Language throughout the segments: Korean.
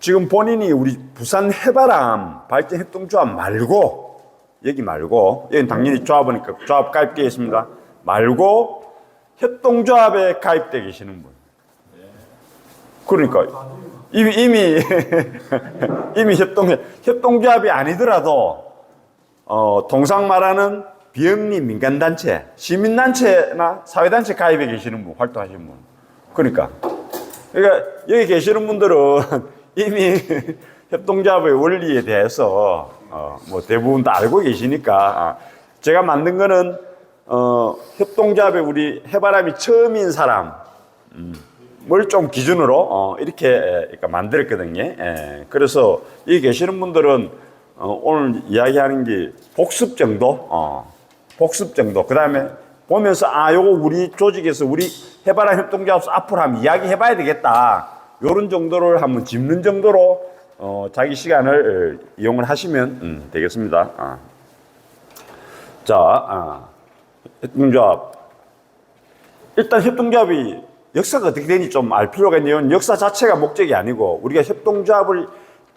지금 본인이 우리 부산 해바람 발전 협동조합 말고, 여기 말고, 여기 당연히 조합이니까 조합 가입되어 있습니다. 말고 협동조합에 가입되어 계시는 분. 그러니까 이미 협동조합이 아니더라도 통상 말하는 비영리 민간단체, 시민단체나 사회단체 가입해 계시는 분, 활동하시는 분. 그러니까 여기 계시는 분들은 이미 협동조합의 원리에 대해서 뭐 대부분 다 알고 계시니까 제가 만든 거는 협동조합에 우리 해바람이 처음인 사람 뭘 좀 기준으로 이렇게 만들었거든요. 그래서 여기 계시는 분들은 오늘 이야기하는 게 복습 정도, 그 다음에 보면서 요거 우리 조직에서 우리 해바람 협동조합 앞으로 한번 이야기해봐야 되겠다. 요런 정도를 한번 짚는 정도로 자기 시간을 이용을 하시면 되겠습니다. 자, 협동조합. 일단 협동조합이 역사가 어떻게 되는지 좀 알 필요가 있네요. 역사 자체가 목적이 아니고 우리가 협동조합을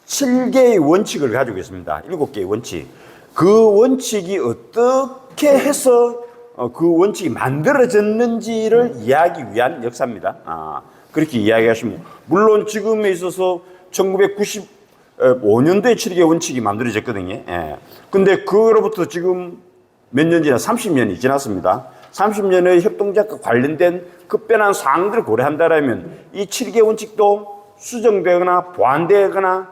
7개의 원칙을 가지고 있습니다. 7개의 원칙. 그 원칙이 어떻게 해서 그 원칙이 만들어졌는지를 이해하기 위한 역사입니다. 그렇게 이야기하시면, 물론 지금에 있어서 1995년도에 7개 원칙이 만들어졌거든요. 근데 그로부터 지금 몇 년 지나 30년이 지났습니다. 30년의 협동조합과 관련된 급변한 사항들을 고려한다면 이 7개 원칙도 수정되거나 보완되거나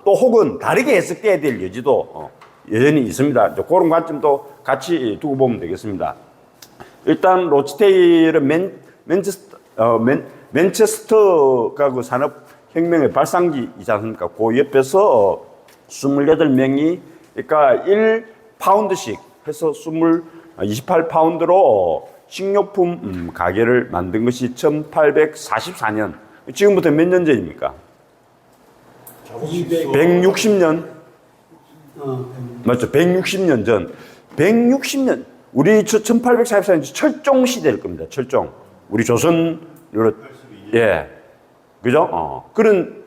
또 혹은 다르게 해석돼야 될 여지도 여전히 있습니다. 그런 관점도 같이 두고 보면 되겠습니다. 일단 로치테일은 맨체스터가 그 산업혁명의 발상지이지 않습니까? 그 옆에서 28명이 그러니까 1파운드씩 해서 28파운드로 식료품 가게를 만든 것이 1844년. 지금부터 몇 년 전입니까? 160년? 맞죠? 160년 전. 160년. 우리 1844년 철종 시대일 겁니다. 철종. 우리 조선, 예. 그죠? 그런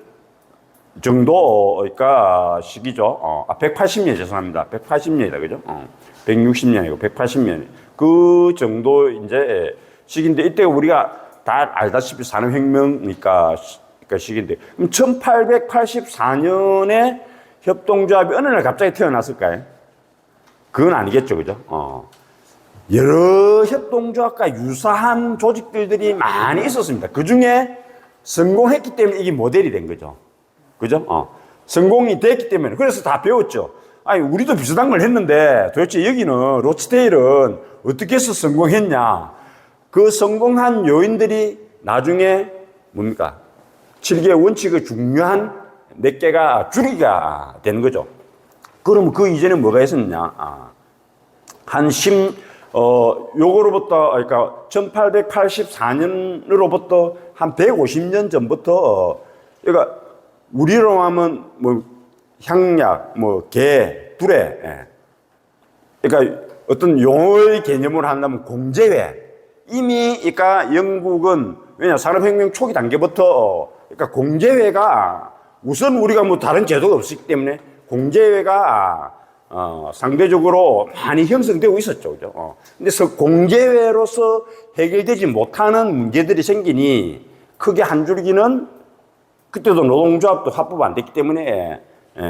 정도니까 시기죠. 180년 죄송합니다. 180년이다. 그죠? 160년이고 180년. 그 정도 이제 시기인데, 이때가 우리가 다 알다시피 산업혁명이니까 시기인데, 그럼 1884년에 협동조합이 어느 날 갑자기 태어났을까요? 그건 아니겠죠. 그죠? 여러 협동조합과 유사한 조직들이 많이 있었습니다. 그 중에 성공했기 때문에 이게 모델이 된 거죠. 그죠? 성공이 됐기 때문에. 그래서 다 배웠죠. 아니, 우리도 비슷한 걸 했는데 도대체 여기는 로치테일은 어떻게 해서 성공했냐. 그 성공한 요인들이 나중에 뭡니까? 7개의 원칙의 중요한 몇 개가 줄기가 되는 거죠. 그럼 그 이전에 뭐가 있었냐. 요거로부터, 그러니까 1884년으로부터 한 150년 전부터, 그러니까 우리로 하면 뭐 향약, 뭐 개, 두레, 그러니까 어떤 용어의 개념으로 한다면 공제회. 이미 그러니까 영국은 왜냐 산업혁명 초기 단계부터 그러니까 공제회가 우선 우리가 뭐 다른 제도가 없었기 때문에 공제회가 상대적으로 많이 형성되고 있었죠. 그죠? 근데 공제회로서 해결되지 못하는 문제들이 생기니 크게 한 줄기는 그때도 노동조합도 합법 안 됐기 때문에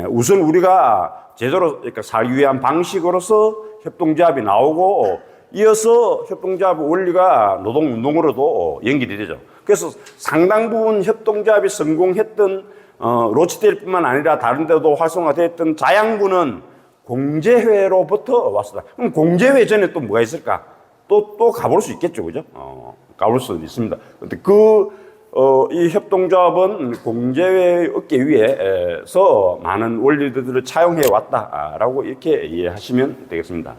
우선 우리가 제대로 그러니까 살기 위한 방식으로서 협동조합이 나오고 이어서 협동조합의 원리가 노동운동으로도 연결이 되죠. 그래서 상당 부분 협동조합이 성공했던 로치테일뿐만 아니라 다른 데도 활성화됐던 자양분은 공제회로부터 왔습니다. 그럼 공제회 전에 또 뭐가 있을까? 또 가볼 수 있겠죠. 그죠? 가볼 수 있습니다. 근데 이 협동조합은 공제회 어깨 위에서 많은 원리들을 차용해 왔다라고 이렇게 이해하시면 되겠습니다.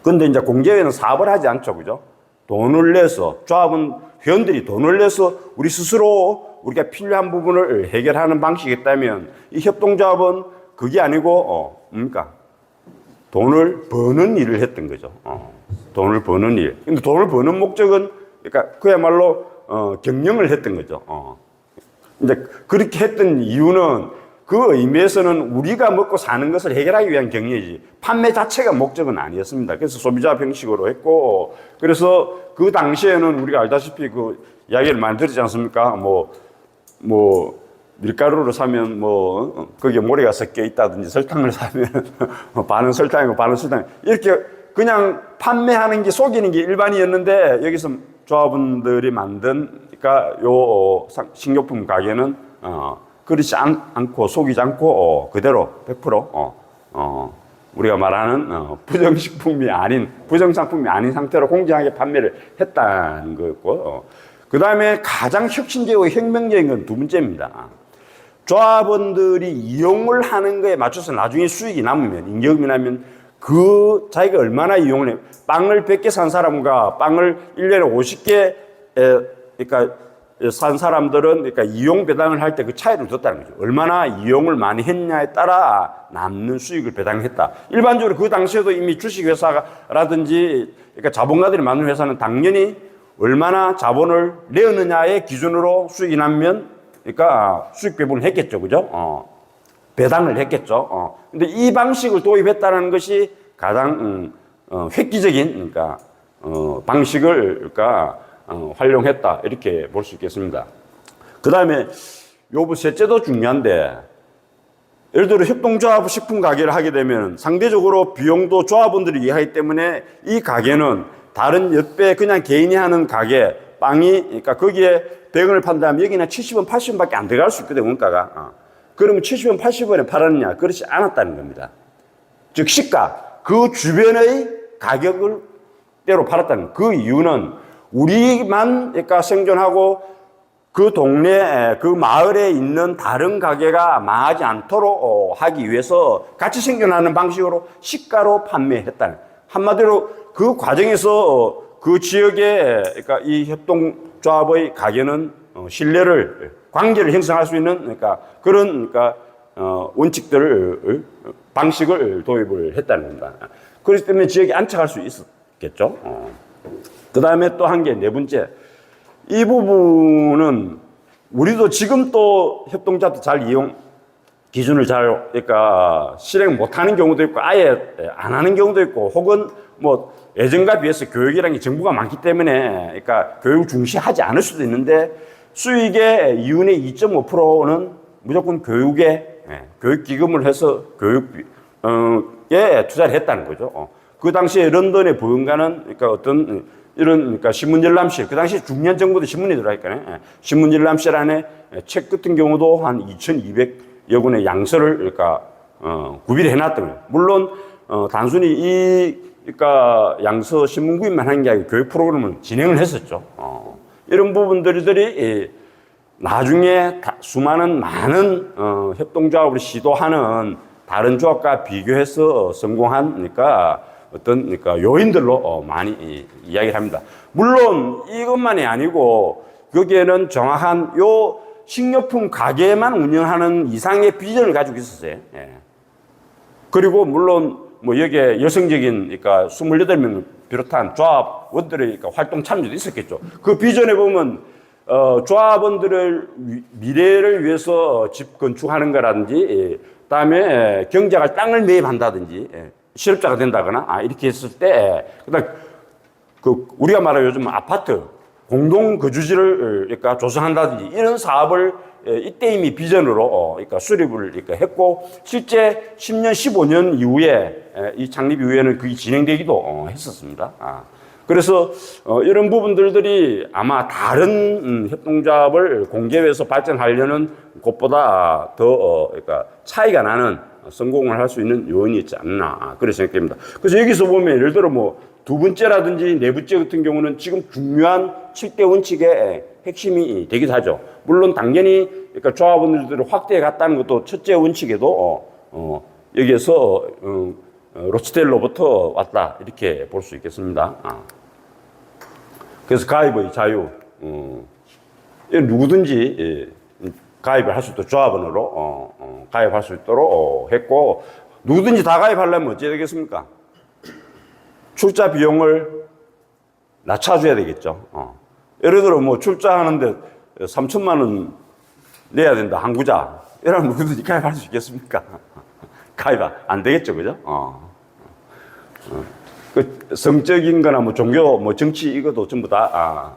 근데 이제 공제회는 사업을 하지 않죠. 그죠? 돈을 내서, 조합은 회원들이 돈을 내서 우리 스스로 우리가 필요한 부분을 해결하는 방식이었다면 이 협동조합은 그게 아니고, 뭡니까? 돈을 버는 일을 했던 거죠. 돈을 버는 일. 근데 돈을 버는 목적은, 그러니까 그야말로, 경영을 했던 거죠. 이제 그렇게 했던 이유는 그 의미에서는 우리가 먹고 사는 것을 해결하기 위한 경영이지 판매 자체가 목적은 아니었습니다. 그래서 소비자 형식으로 했고, 그래서 그 당시에는 우리가 알다시피 그 이야기를 많이 들었지 않습니까? 밀가루를 사면 거기에 모래가 섞여 있다든지, 설탕을 사면 반은 설탕이고 반은 설탕, 이렇게 그냥 판매하는 게 속이는 게 일반이었는데, 여기서 조합원들이 만든, 그러니까 요 식료품 가게는 그렇지 않고 속이지 않고 그대로 100% 우리가 말하는 부정식품이 아닌, 부정상품이 아닌 상태로 공정하게 판매를 했다는 거였고, 그 다음에 가장 혁신적이고 혁명적인 건 두 번째입니다. 조합원들이 이용을 하는 거에 맞춰서 나중에 수익이 남으면, 임금이 나면 그 자기가 얼마나 이용을 해. 빵을 100개 산 사람과 빵을 1년에 50개 그러니까 산 사람들은 그러니까 이용 배당을 할 때 그 차이를 뒀다는 거죠. 얼마나 이용을 많이 했냐에 따라 남는 수익을 배당했다. 일반적으로 그 당시에도 이미 주식회사라든지 그러니까 자본가들이 만든 회사는 당연히 얼마나 자본을 내었느냐의 기준으로 수익이 나면 그러니까 수익 배분을 했겠죠. 그죠? 배당을 했겠죠. 근데 이 방식을 도입했다는 것이 가장 획기적인 그러니까 방식을 그러니까 활용했다, 이렇게 볼 수 있겠습니다. 그 다음에 요 셋째도 중요한데, 예를 들어 협동조합 식품 가게를 하게 되면 상대적으로 비용도 조합원들이 이해하기 때문에 이 가게는 다른 옆에 그냥 개인이 하는 가게 빵이, 그러니까 거기에 100원을 판다면 여기는 70원, 80원밖에 안 들어갈 수 있거든, 원가가. 그러면 70원, 80원에 팔았느냐? 그렇지 않았다는 겁니다. 즉 시가, 그 주변의 가격을 대로 팔았다는, 그 이유는 우리만 그러니까 생존하고 그 동네, 그 마을에 있는 다른 가게가 망하지 않도록 하기 위해서 같이 생존하는 방식으로 시가로 판매했다는. 한마디로 그 과정에서 그 지역에 그러니까 이 협동조합의 가게는 신뢰를, 관계를 형성할 수 있는 그러니까 그런 그러니까 원칙들을, 방식을 도입을 했다는 겁니다. 그렇기 때문에 지역에 안착할 수 있었겠죠. 그 다음에 또 한 개, 네 번째. 이 부분은 우리도 지금 또 협동조합도 잘 이용, 기준을 잘, 그러니까 실행 못 하는 경우도 있고, 아예 안 하는 경우도 있고, 혹은 예전과 비해서 교육이라는 게 정보가 많기 때문에, 그러니까 교육 중시하지 않을 수도 있는데, 수익의 이윤의 2.5%는 무조건 교육에, 교육기금을 해서 교육에 투자를 했다는 거죠. 그 당시에 런던의 부흥가는, 그러니까 어떤, 이런, 그러니까 신문열람실, 그 당시 중요한 정보도 신문에 들어가니까요. 신문열람실 안에 책 같은 경우도 한 2,200여 권의 양서를, 그러니까, 구비를 해놨던 거예요. 물론, 단순히 그러니까 양서 신문 구입만 하는 게 아니고 교육 프로그램을 진행을 했었죠. 이런 부분들이 나중에 수많은 많은, 협동조합을 시도하는 다른 조합과 비교해서 성공한, 그러니까, 그러니까 요인들로 많이 이야기를 합니다. 물론 이것만이 아니고 거기에는 정확한 요 식료품 가게만 운영하는 이상의 비전을 가지고 있었어요. 그리고 물론 여기에 여성적인 그러니까 28명을 비롯한 조합원들의 그러니까 활동 참여도 있었겠죠. 그 비전에 보면 조합원들을 미래를 위해서 집 건축하는 거라든지, 그다음에 경작할 땅을 매입한다든지, 실업자가 된다거나 이렇게 했을 때, 그다음 우리가 말하는 요즘 아파트 공동 거주지를 그러니까 조성한다든지 이런 사업을 이때 이미 비전으로 그러니까 수립을 그러니까 했고, 실제 10년, 15년 이후에 이 창립 이후에는 그게 진행되기도 했었습니다. 그래서 이런 부분들이 아마 다른 협동조합을 공개해서 발전하려는 것보다 더 그러니까 차이가 나는 성공을 할 수 있는 요인이 있지 않나, 그렇게 생각됩니다. 그래서 여기서 보면 예를 들어 두 번째라든지 네 번째 같은 경우는 지금 중요한 7대 원칙의 핵심이 되기도 하죠. 물론 당연히 그러니까 조합원들을 확대해 갔다는 것도 첫째 원칙에도 여기에서 로츠텔로부터 왔다, 이렇게 볼 수 있겠습니다. 그래서 가입의 자유, 누구든지 가입을 할 수 있도록 조합원으로 가입할 수 있도록 했고, 누구든지 다 가입하려면 어찌해야 되겠습니까? 출자 비용을 낮춰줘야 되겠죠. 예를 들어 출자하는데 3천만 원 내야 된다, 항구자. 이러면 누구든지 가입할 수 있겠습니까? 가입 안 되겠죠, 그죠? 그 성적인 거나 뭐 종교, 뭐 정치 이것도 전부 다,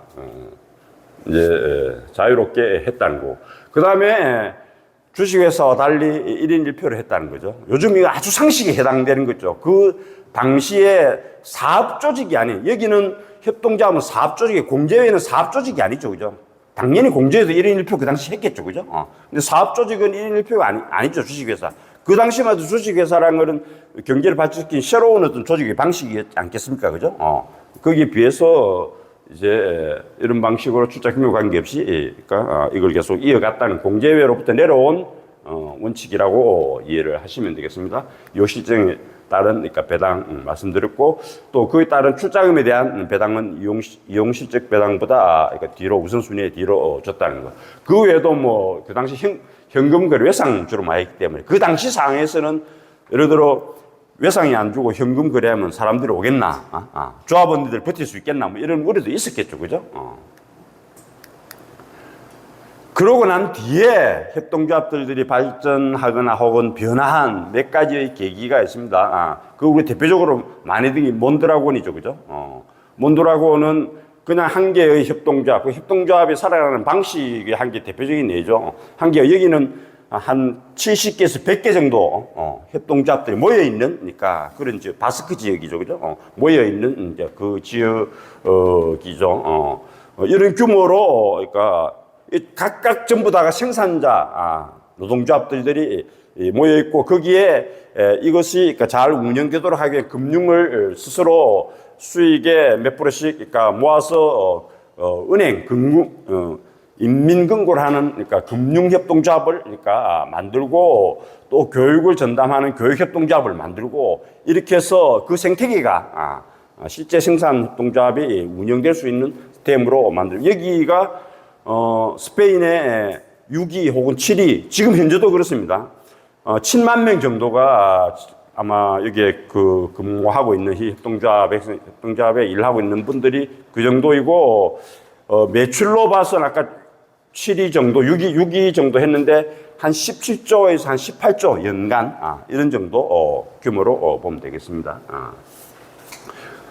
이제 자유롭게 했다는 거. 그 다음에 주식회사와 달리 1인 1표를 했다는 거죠. 요즘 이거 아주 상식에 해당되는 거죠. 그 당시에 사업조직이 아닌, 여기는 협동조합은 사업조직이, 공제회는 사업조직이 아니죠. 그죠? 당연히 공제회도 1인 1표 그 당시 했겠죠. 그죠? 근데 사업조직은 1인 1표가 아니죠. 주식회사. 그 당시만 해도 주식회사라는 거는 경제를 발전시킨 새로운 어떤 조직의 방식이었지 않겠습니까? 그죠? 거기에 비해서 이제 이런 방식으로 출자 규모 관계없이, 그러니까 이걸 계속 이어갔다는 공제회로부터 내려온 원칙이라고 이해를 하시면 되겠습니다. 요 실정에 따른, 그러니까 배당 말씀드렸고, 또 그에 따른 출자금에 대한 배당은 이용실적 배당보다 그러니까 뒤로 우선순위에 뒤로 줬다는 거. 그 외에도 뭐 그 당시 현금 거래 외상 주로 많이 했기 때문에 그 당시 상황에서는 예를 들어 외상이 안 주고 현금 거래하면 사람들이 오겠나? 조합원들 버틸 수 있겠나? 뭐 이런 우려도 있었겠죠, 그죠? 그러고 난 뒤에 협동조합들이 발전하거나 혹은 변화한 몇 가지의 계기가 있습니다. 그 우리 대표적으로 많이 든게 몬드라곤이죠, 그죠? 몬드라곤은 그냥 한 개의 협동조합, 그 협동조합이 살아가는 방식이 한 개 대표적인 예죠. 한 개, 여기는 한 70개에서 100개 정도 협동조합들이 모여있는, 그러니까 그런 바스크 지역이죠, 그죠? 모여있는 이제 그 지역이죠. 이런 규모로, 그러니까 각각 전부 다가 생산자, 노동조합들이 모여있고, 거기에 이것이 그러니까 잘 운영되도록 하기 위해 금융을 스스로 수익의 몇 프로씩 그러니까 모아서 은행, 인민금고를 하는 그러니까 금융협동조합을 그러니까 만들고, 또 교육을 전담하는 교육협동조합을 만들고, 이렇게 해서 그 생태계가 실제 생산협동조합이 운영될 수 있는 시스템으로 만들고, 여기가 스페인의 6위 혹은 7위, 지금 현재도 그렇습니다. 7만 명 정도가 아마 여기에 근무하고 있는 이 협동조합에 일하고 있는 분들이 그 정도이고, 매출로 봐서는 아까 7위 정도, 6위 정도 했는데, 한 17조에서 한 18조 연간, 이런 정도, 규모로 보면 되겠습니다.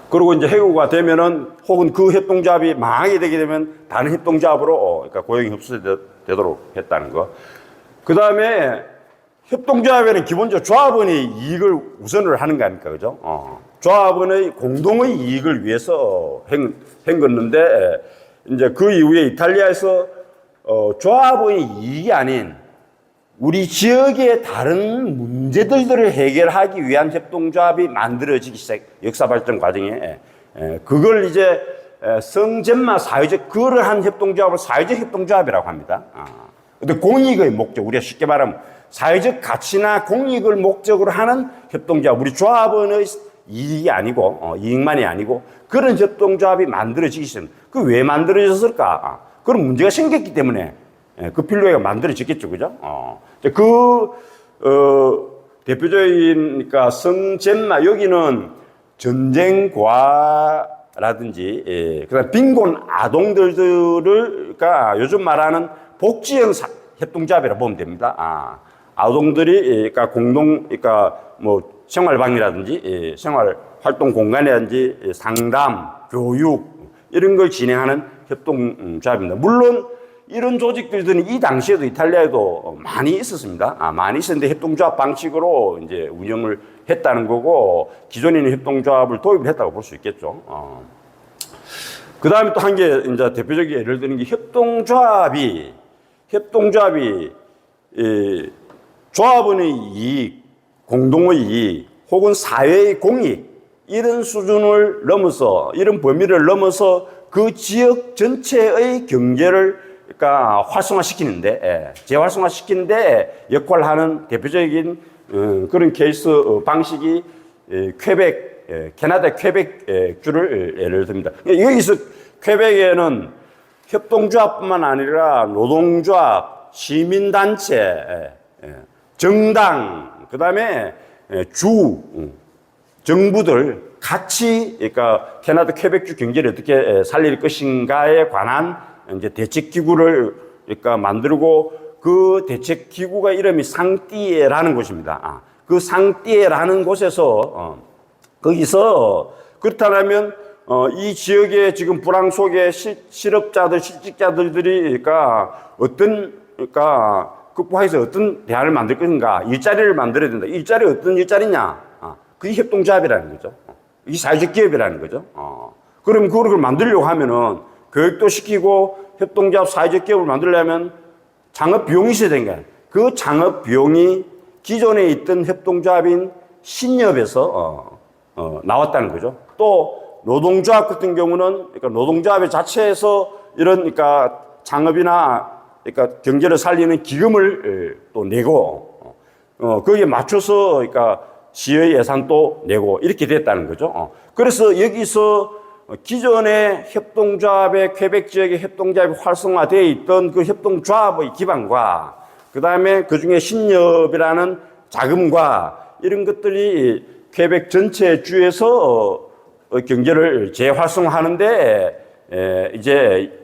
그리고 이제 해고가 되면은, 혹은 그 협동조합이 망하게 되게 되면, 다른 협동조합으로, 그러니까 고용이 흡수되도록 했다는 거. 그 다음에, 협동조합에는 기본적으로 조합원의 이익을 우선을 하는 거 아닙니까? 그죠? 조합원의 공동의 이익을 위해서 한 건데, 이제 그 이후에 이탈리아에서 조합원의 이익이 아닌 우리 지역의 다른 문제들을 해결하기 위한 협동조합이 만들어지기 시작, 역사 발전 과정에. 그걸 이제 성젠마 사회적, 그걸 한 협동조합을 사회적 협동조합이라고 합니다. 근데 공익의 목적, 우리가 쉽게 말하면 사회적 가치나 공익을 목적으로 하는 협동조합, 우리 조합원의 이익이 아니고, 이익만이 아니고, 그런 협동조합이 만들어지기 시작합니다. 그 왜 만들어졌을까? 그런 문제가 생겼기 때문에 그 필요가 만들어졌겠죠, 그죠? 대표적인, 그러니까 성젠마, 여기는 전쟁과라든지, 그 다음 빈곤 아동들을, 그러니까 요즘 말하는 복지형 협동조합이라고 보면 됩니다. 아동들이, 그러니까 그러니까 뭐 생활방이라든지, 생활 활동 공간이라든지, 상담, 교육, 이런 걸 진행하는 협동조합입니다. 물론, 이런 조직들은 이 당시에도 이탈리아에도 많이 있었습니다. 많이 있었는데 협동조합 방식으로 이제 운영을 했다는 거고, 기존에 있는 협동조합을 도입을 했다고 볼 수 있겠죠. 그 다음에 또 한 개, 이제 대표적인 예를 드는 게 협동조합이 조합원의 이익, 공동의 이익, 혹은 사회의 공익, 이런 수준을 넘어서, 이런 범위를 넘어서 그 지역 전체의 경제를 그러니까 활성화시키는데, 재활성화시키는데 역할을 하는 대표적인 그런 케이스 방식이 캐나다 퀘벡 주를 예를 듭니다. 여기서 퀘벡에는 협동조합뿐만 아니라 노동조합, 시민단체, 정당, 그 다음에 정부들 같이, 그러니까 캐나다 퀘벡주 경제를 어떻게 살릴 것인가에 관한 이제 대책기구를 그러니까 만들고, 그 대책 기구가 이름이 상띠에라는 곳입니다. 그 상띠에라는 곳에서 거기서 그렇다면 이 지역의 지금 불황 속에 실업자들, 실직자들이 그러니까 그러니까 극복해서 어떤 대안을 만들 것인가, 일자리를 만들어야 된다. 일자리 어떤 일자리냐? 그게 협동조합이라는 거죠. 이게 사회적 기업이라는 거죠. 그럼 그걸 만들려고 하면은 교육도 시키고 협동조합 사회적 기업을 만들려면 창업 비용이 있어야 되는 거예요. 그 창업 비용이 기존에 있던 협동조합인 신협에서 나왔다는 거죠. 또 노동조합 같은 경우는 그러니까 노동조합의 자체에서 이런 그러니까 창업이나 그러니까 경제를 살리는 기금을 또 내고 거기에 맞춰서 그러니까 시의 예산도 내고 이렇게 됐다는 거죠. 그래서 여기서 기존의 협동조합의 퀘벡 지역의 협동조합이 활성화되어 있던 그 협동조합의 기반과 그 다음에 그 중에 신협이라는 자금과 이런 것들이 퀘벡 전체 주에서 경제를 재활성화하는데 이제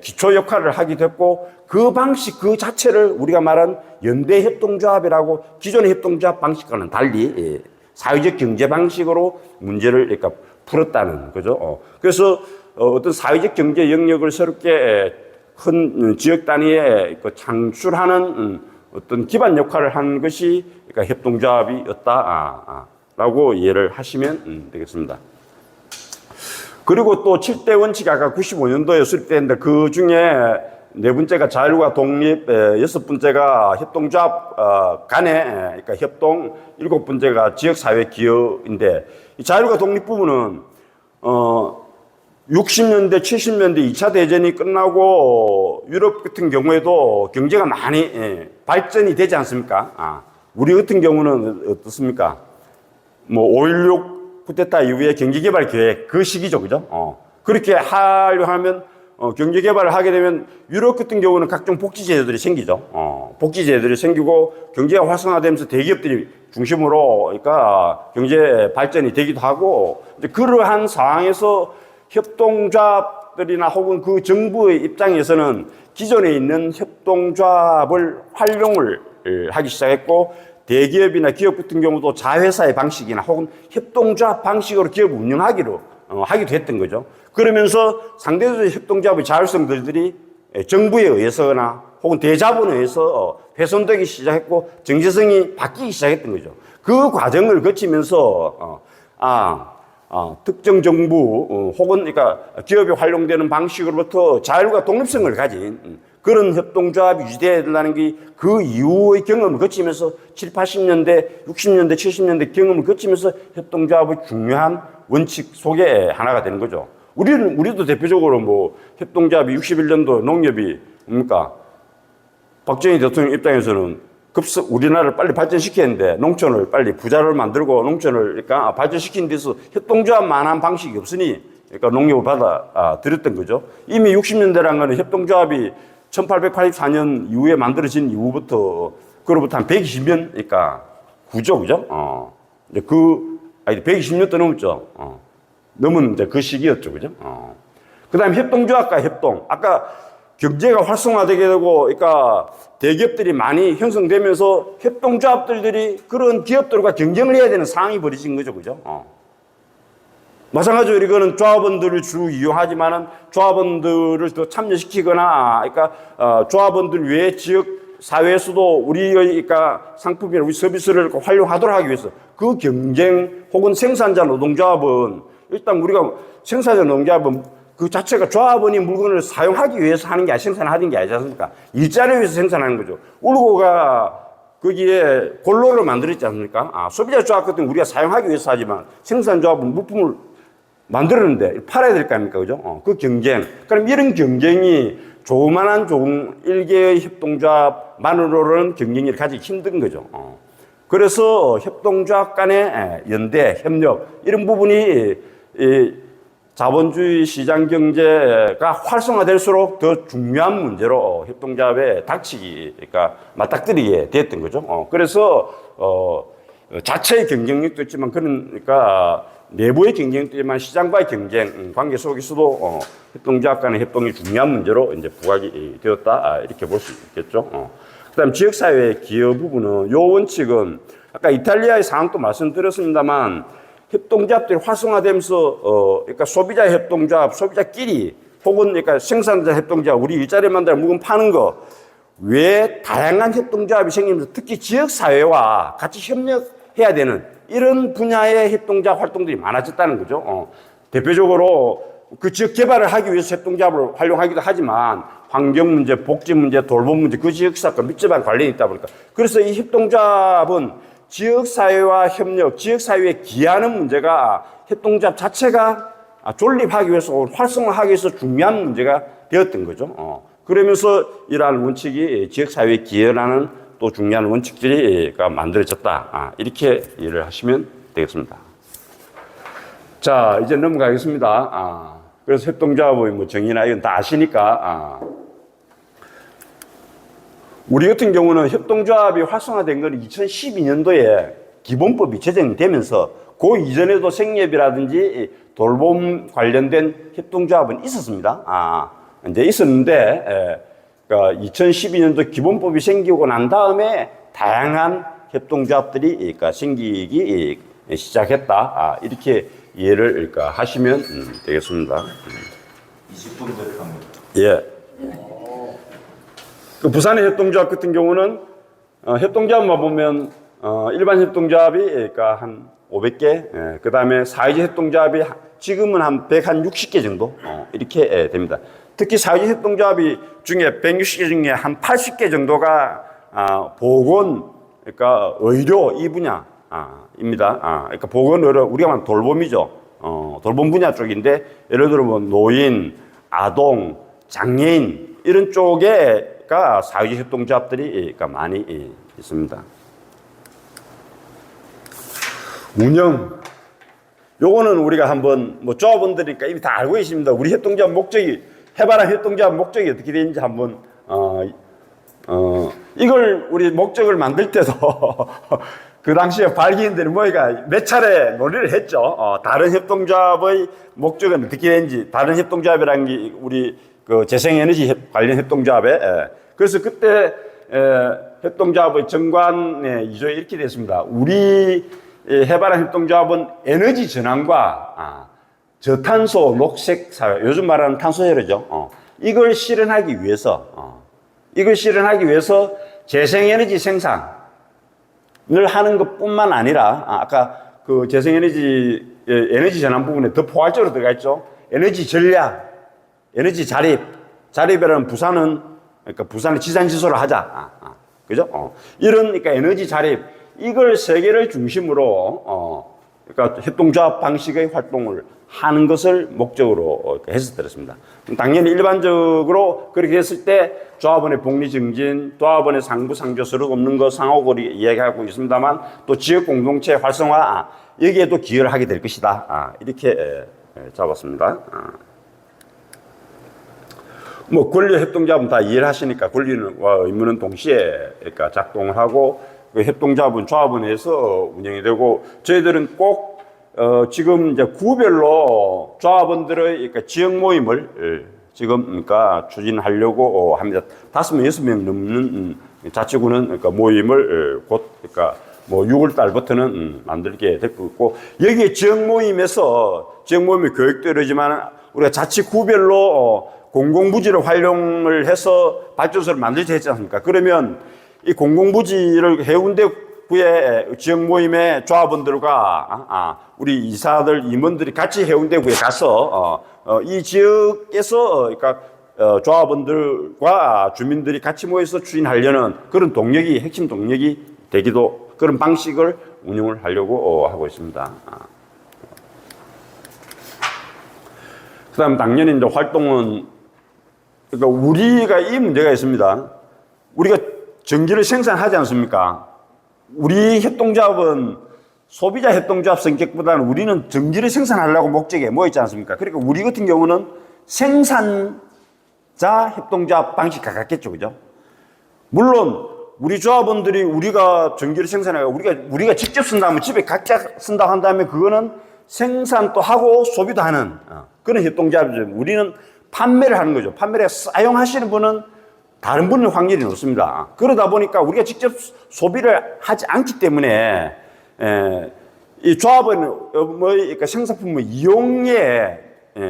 기초 역할을 하게 됐고 그 방식 그 자체를 우리가 말한 연대 협동조합이라고 기존의 협동조합 방식과는 달리 사회적 경제 방식으로 문제를 그러니까 풀었다는 거죠. 그래서 어떤 사회적 경제 영역을 새롭게 큰 지역 단위에 창출하는 어떤 기반 역할을 한 것이 그러니까 협동조합이었다라고 이해를 하시면 되겠습니다. 그리고 또 7대 원칙이 아까 95년도에 수립됐는데 그 중에 네 번째가 자율과 독립, 여섯 번째가 협동조합 간의 그러니까 협동, 일곱 번째가 지역사회 기여인데 이 자율과 독립 부분은 60년대, 70년대 2차 대전이 끝나고 유럽 같은 경우에도 경제가 많이 발전이 되지 않습니까? 우리 같은 경우는 어떻습니까? 뭐 5.16 쿠데타 이후에 경제개발 계획 그 시기죠, 그죠? 그렇게 하려 하면 경제 개발을 하게 되면 유럽 같은 경우는 각종 복지 제도들이 생기죠. 복지 제도들이 생기고 경제가 활성화되면서 대기업들이 중심으로 그러니까 경제 발전이 되기도 하고 이제 그러한 상황에서 협동조합들이나 혹은 그 정부의 입장에서는 기존에 있는 협동조합을 활용을 하기 시작했고 대기업이나 기업 같은 경우도 자회사의 방식이나 혹은 협동조합 방식으로 기업을 운영하기로 하기도 했던 거죠. 그러면서 상대적으로 협동조합의 자율성들이 정부에 의해서나 혹은 대자본에 의해서 훼손되기 시작했고 정체성이 바뀌기 시작했던 거죠. 그 과정을 거치면서 특정 정부 혹은 그러니까 기업에 활용되는 방식으로부터 자율과 독립성을 가진 그런 협동조합이 유지되어야 된다는 게 그 이후의 경험을 거치면서 7, 80년대, 60년대, 70년대 경험을 거치면서 협동조합의 중요한 원칙 속에 하나가 되는 거죠. 우리도 대표적으로 뭐 협동조합이 61년도 농협이 뭡니까? 박정희 대통령 입장에서는 우리나라를 빨리 발전시켰는데 농촌을 빨리 부자를 만들고 농촌을 그러니까 발전시킨 데서 협동조합만한 방식이 없으니 그러니까 농협을 받아 들였던 거죠. 이미 60년대라는 거는 협동조합이 1884년 이후에 만들어진 이후부터 그로부터 한 120년 그러니까 구조 그죠? 이제 120년도 넘었죠. 넘은 이제 그 시기였죠, 그죠? 그다음에 협동조합과 협동. 아까 경제가 활성화되게 되고, 그러니까 대기업들이 많이 형성되면서 협동조합들이 그런 기업들과 경쟁을 해야 되는 상황이 벌어진 거죠, 그죠? 마찬가지로 이거는 조합원들을 주로 이용하지만은 조합원들을 더 참여시키거나, 그러니까 조합원들 외에 지역 사회에서도 우리의 그러니까 상품이나 우리 서비스를 활용하도록 하기 위해서 그 경쟁 혹은 생산자 노동조합은 일단 우리가 생산자 노동조합은 그 자체가 조합원이 물건을 사용하기 위해서 하는 게 아니라 생산하는 게 아니지 않습니까? 일자리를 위해서 생산하는 거죠. 울고가 거기에 골로를 만들었지 않습니까? 소비자 조합 같은 건 우리가 사용하기 위해서 하지만 생산조합은 물품을 만들었는데 팔아야 될 거 아닙니까? 그죠? 그 경쟁. 그럼 이런 경쟁이 조그만한 일개의 협동조합만으로는 경쟁력을 가지기 힘든 거죠. 그래서 협동조합 간의 연대, 협력, 이런 부분이 자본주의 시장 경제가 활성화될수록 더 중요한 문제로 협동조합에 닥치기, 그러니까 맞닥뜨리게 됐던 거죠. 그래서, 자체의 경쟁력도 있지만, 그러니까 내부의 경쟁도 있지만 시장과의 경쟁 관계 속에서도 협동조합 간의 협동이 중요한 문제로 이제 부각이 되었다. 이렇게 볼 수 있겠죠. 그다음 지역사회 기여 부분은 요 원칙은 아까 이탈리아의 상황도 말씀드렸습니다만 협동조합들이 활성화되면서 그러니까 소비자 협동조합, 소비자끼리 혹은 그러니까 생산자 협동조합, 우리 일자리 만들어 물건 파는 거 왜 다양한 협동조합이 생기면서 특히 지역사회와 같이 협력해야 되는 이런 분야의 협동조합 활동들이 많아졌다는 거죠. 대표적으로 그 지역 개발을 하기 위해서 협동조합을 활용하기도 하지만 환경 문제, 복지 문제, 돌봄 문제, 그 지역사회와 밀접한 관련이 있다 보니까 그래서 이 협동조합은 지역사회와 협력, 지역사회에 기여하는 문제가 협동조합 자체가 존립하기 위해서 활성화하기 위해서 중요한 문제가 되었던 거죠. 그러면서 이러한 원칙이 지역사회에 기여하는 또 중요한 원칙들이 만들어졌다. 이렇게 이해를 하시면 되겠습니다. 자, 이제 넘어가겠습니다. 그래서 협동조합의 뭐 정의나 이건 다 아시니까, 우리 같은 경우는 협동조합이 활성화된 건 2012년도에 기본법이 제정되면서 그 이전에도 생협이라든지 돌봄 관련된 협동조합은 있었습니다. 이제 있었는데, 그러니까 2012년도 기본법이 생기고 난 다음에 다양한 협동조합들이 그러니까 생기기 시작했다. 이렇게 이해를 그러니까 하시면 되겠습니다. 20분 들어갑니다. 예. 그 부산의 협동조합 같은 경우는 협동조합만 보면 일반 협동조합이 그러니까 한 500개, 그 다음에 사회적 협동조합이 지금은 한 160개 정도 이렇게 됩니다. 특히 사회적 협동조합이 중에 160개 중에 한 80개 정도가 보건, 그러니까 의료 이 분야입니다. 그러니까 보건 의료 우리가 말하면 돌봄이죠. 돌봄 분야 쪽인데 예를 들어 뭐 노인, 아동, 장애인 이런 쪽에가 사회적 협동조합들이 그러니까 많이 있습니다. 운영. 요거는 우리가 한번 뭐 조합원들이니까 이미 다 알고 계십니다. 우리 협동조합 목적이 해바람 협동조합 목적이 어떻게 되는지 한번 이걸 우리 목적을 만들 때도 그 당시에 발기인들이 뭐가 몇 차례 논의를 했죠. 다른 협동조합의 목적은 어떻게 되는지 다른 협동조합이라는 게 우리 그 재생에너지 관련 협동조합에 그래서 그때 협동조합의 정관의 이조에 이렇게 됐습니다. 우리 해바람 협동조합은 에너지 전환과 저탄소 녹색 사회, 요즘 말하는 탄소회로죠. 이걸 실현하기 위해서 재생에너지 생산을 하는 것뿐만 아니라 아까 그 재생에너지 에너지 전환 부분에 더 포괄적으로 들어가 있죠. 에너지 전략, 에너지 자립이라는 그러니까 부산을 지산지소를 하자. 그죠? 이런 그러니까 에너지 자립 이걸 세계를 중심으로 그러니까 협동조합 방식의 활동을 하는 것을 목적으로 해서 들었습니다. 당연히 일반적으로 그렇게 했을 때 조합원의 복리 증진, 조합원의 상부 상조서를 없는 거 상호거리 이야기하고 있습니다만 또 지역 공동체 활성화 여기에도 기여를 하게 될 것이다. 이렇게 잡았습니다. 뭐 권리 협동조합은 다 이해를 하시니까 권리와 의무는 동시에 그러니까 작동을 하고 그 협동조합은 조합원에서 운영이 되고 저희들은 꼭 지금 이제 구별로 조합원들의 그러니까 지역 모임을 지금 그러니까 추진하려고 합니다. 5명, 6명 넘는 자치구는 그러니까 모임을 곧 그러니까 뭐 6월 달부터는 만들게 될 거고 여기에 지역 모임이 교육도 이러지만 우리가 자치구별로 공공부지를 활용을 해서 발전소를 만들지 했지 않습니까? 그러면 이 공공부지를 해운대구의 지역 모임의 조합원들과 우리 이사들, 임원들이 같이 해운대구에 가서 이 지역에서 그러니까 조합원들과 주민들이 같이 모여서 추진하려는 그런 동력이 핵심 동력이 되기도 그런 방식을 운영을 하려고 하고 있습니다. 그다음 당연히 이제 활동은 그러니까 우리가 이 문제가 있습니다. 우리가 전기를 생산하지 않습니까? 우리 협동조합은 소비자 협동조합 성격보다는 우리는 전기를 생산하려고 목적에 뭐 있지 않습니까? 그러니까 우리 같은 경우는 생산자 협동조합 방식 가깝겠죠, 그죠? 물론 우리 조합원들이 우리가 전기를 생산하고 우리가 직접 쓴다면 집에 각자 쓴다고 한다면 그거는 생산도 하고 소비도 하는 그런 협동조합이죠. 우리는 판매를 하는 거죠. 판매를 사용하시는 분은 다른 분일 확률이 높습니다. 그러다 보니까 우리가 직접 소비를 하지 않기 때문에 이 조합은 그러니까 생산품의 이용에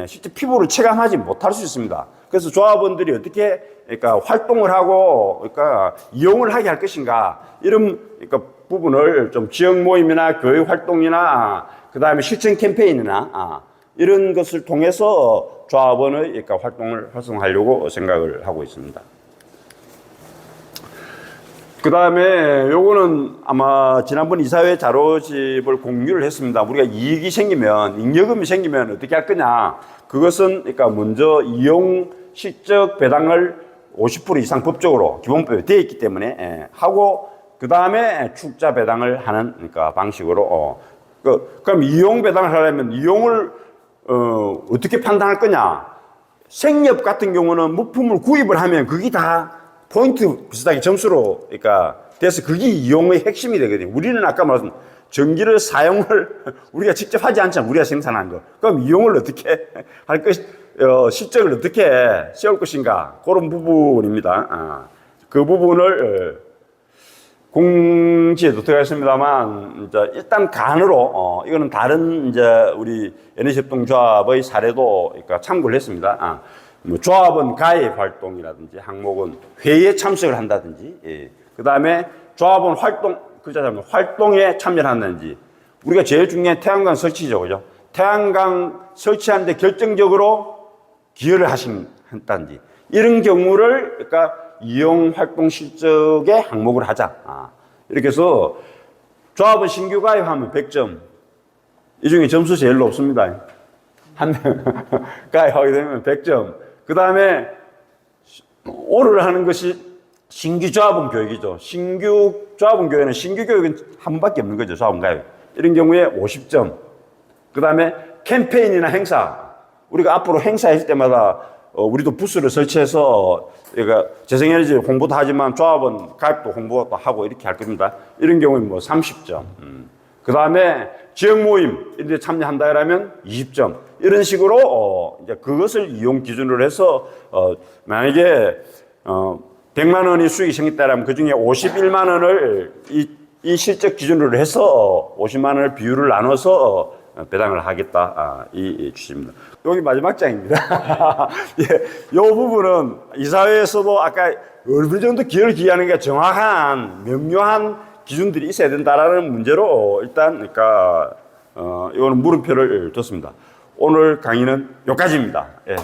실제 피부를 체감하지 못할 수 있습니다. 그래서 조합원들이 어떻게 그러니까 활동을 하고 그러니까 이용을 하게 할 것인가 이런 그러니까 부분을 좀 지역 모임이나 교육 활동이나 그 다음에 실천 캠페인이나 이런 것을 통해서 조합원의 그러니까 활동을 활성화하려고 생각을 하고 있습니다. 그 다음에 요거는 아마 지난번 이사회 자료집을 공유를 했습니다. 우리가 이익이 생기면, 잉여금이 생기면 어떻게 할 거냐. 그것은 그러니까 먼저 이용 실적 배당을 50% 이상 법적으로 기본법에 되어 있기 때문에 하고 그 다음에 축자 배당을 하는 그러니까 방식으로 그럼 이용 배당을 하려면 이용을 어떻게 판단할 거냐. 생협 같은 경우는 물품을 구입을 하면 그게 다 포인트 비슷하게 점수로 그러니까 돼서 그게 이용의 핵심이 되거든요. 우리는 아까 말씀 전기를 사용을 우리가 직접 하지 않잖아요. 우리가 생산한 거. 그럼 이용을 어떻게 할 것, 실적을 어떻게 세울 것인가 그런 부분입니다. 그 부분을 공지에도 들어갔습니다만 이제 일단 간으로 이거는 다른 이제 우리 에너지협동조합의 사례도 그러니까 참고를 했습니다. 뭐 조합원 가입 활동이라든지 항목은 회의에 참석을 한다든지 그 다음에 조합원 활동 그자면 활동에 참여를 한다든지 우리가 제일 중요한 태양광 설치죠, 그죠? 태양광 설치하는데 결정적으로 기여를 한다든지 이런 경우를 그러니까 이용 활동 실적의 항목을 하자. 이렇게 해서 조합원 신규 가입하면 100점. 이 중에 점수 제일 높습니다. 한 명 가입하게 되면 100점. 그 다음에 오를 하는 것이 신규 조합원 교육이죠. 신규 조합원 교육은 신규 교육은 한 번밖에 없는 거죠. 조합원 가입. 이런 경우에 50점. 그 다음에 캠페인이나 행사. 우리가 앞으로 행사했을 때마다 우리도 부스를 설치해서 그러니까 재생에너지 홍보도 하지만 조합원 가입도 홍보도 하고 이렇게 할 겁니다. 이런 경우에 뭐 30점. 그 다음에 지역 모임 이런 데 참여한다 그러면 20점. 이런 식으로 이제 그것을 이용 기준으로 해서 만약에 100만 원이 수익이 생겼다면 그 중에 51만 원을 이 실적 기준으로 해서 50만 원을 비율을 나눠서 배당을 하겠다. 이 취지입니다. 여기 마지막 장입니다. 예, 이 부분은 이사회에서도 아까 어느 정도 기여를 기하는 게 정확한 명료한 기준들이 있어야 된다라는 문제로 일단 그러니까 이거는 물음표를 뒀습니다. 오늘 강의는 여기까지입니다. 예.